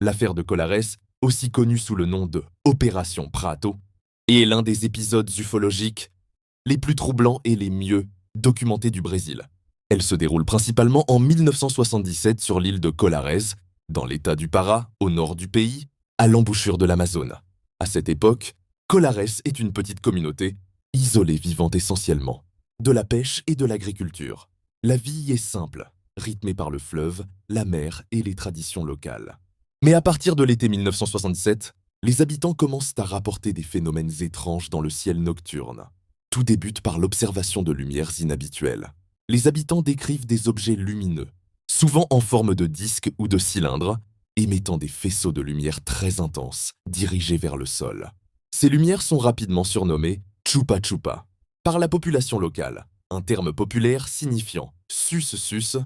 L'affaire de Colares, aussi connue sous le nom de Opération Prato, est l'un des épisodes ufologiques les plus troublants et les mieux documentés du Brésil. Elle se déroule principalement en 1977 sur l'île de Colares, dans l'état du Pará, au nord du pays, à l'embouchure de l'Amazone. À cette époque, Colares est une petite communauté, isolée vivant essentiellement de la pêche et de l'agriculture. La vie y est simple, rythmée par le fleuve, la mer et les traditions locales. Mais à partir de l'été 1967, les habitants commencent à rapporter des phénomènes étranges dans le ciel nocturne. Tout débute par l'observation de lumières inhabituelles. Les habitants décrivent des objets lumineux, souvent en forme de disques ou de cylindres, émettant des faisceaux de lumière très intenses, dirigés vers le sol. Ces lumières sont rapidement surnommées Chupa Chupa par la population locale, un terme populaire signifiant sus,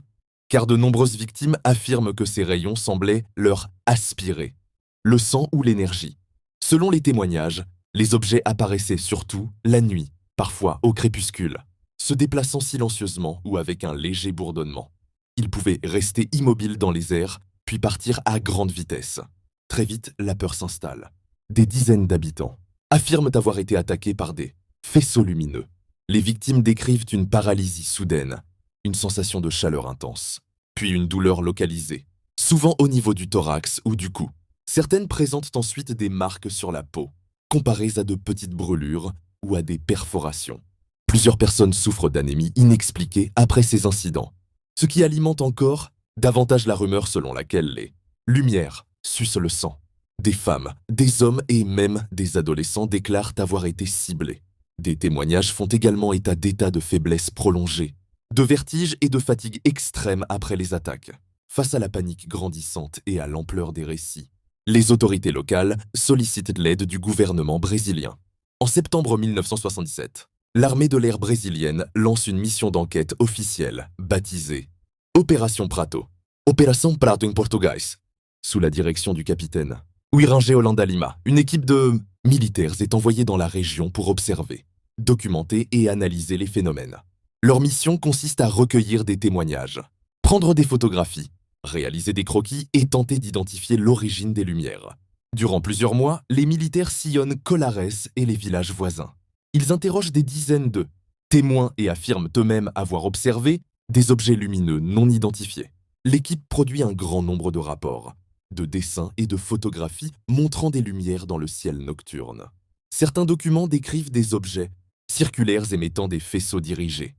car de nombreuses victimes affirment que ces rayons semblaient leur aspirer le sang ou l'énergie. Selon les témoignages, les objets apparaissaient surtout la nuit, parfois au crépuscule, se déplaçant silencieusement ou avec un léger bourdonnement. Ils pouvaient rester immobiles dans les airs, puis partir à grande vitesse. Très vite, la peur s'installe. Des dizaines d'habitants affirment avoir été attaqués par des faisceaux lumineux. Les victimes décrivent une paralysie soudaine, une sensation de chaleur intense, puis une douleur localisée, souvent au niveau du thorax ou du cou. Certaines présentent ensuite des marques sur la peau, comparées à de petites brûlures ou à des perforations. Plusieurs personnes souffrent d'anémie inexpliquée après ces incidents, ce qui alimente encore davantage la rumeur selon laquelle les lumières sucent le sang. Des femmes, des hommes et même des adolescents déclarent avoir été ciblés. Des témoignages font également état d'états de faiblesse prolongée, de vertige et de fatigue extrême après les attaques. Face à la panique grandissante et à l'ampleur des récits, les autorités locales sollicitent l'aide du gouvernement brésilien. En septembre 1977, l'armée de l'air brésilienne lance une mission d'enquête officielle baptisée Opération Prato, Operação Prato em Português, sous la direction du capitaine Uirangé Holanda Lima. Une équipe de militaires est envoyée dans la région pour observer, documenter et analyser les phénomènes. Leur mission consiste à recueillir des témoignages, prendre des photographies, réaliser des croquis et tenter d'identifier l'origine des lumières. Durant plusieurs mois, les militaires sillonnent Colares et les villages voisins. Ils interrogent des dizaines de témoins et affirment eux-mêmes avoir observé des objets lumineux non identifiés. L'équipe produit un grand nombre de rapports, de dessins et de photographies montrant des lumières dans le ciel nocturne. Certains documents décrivent des objets circulaires émettant des faisceaux dirigés,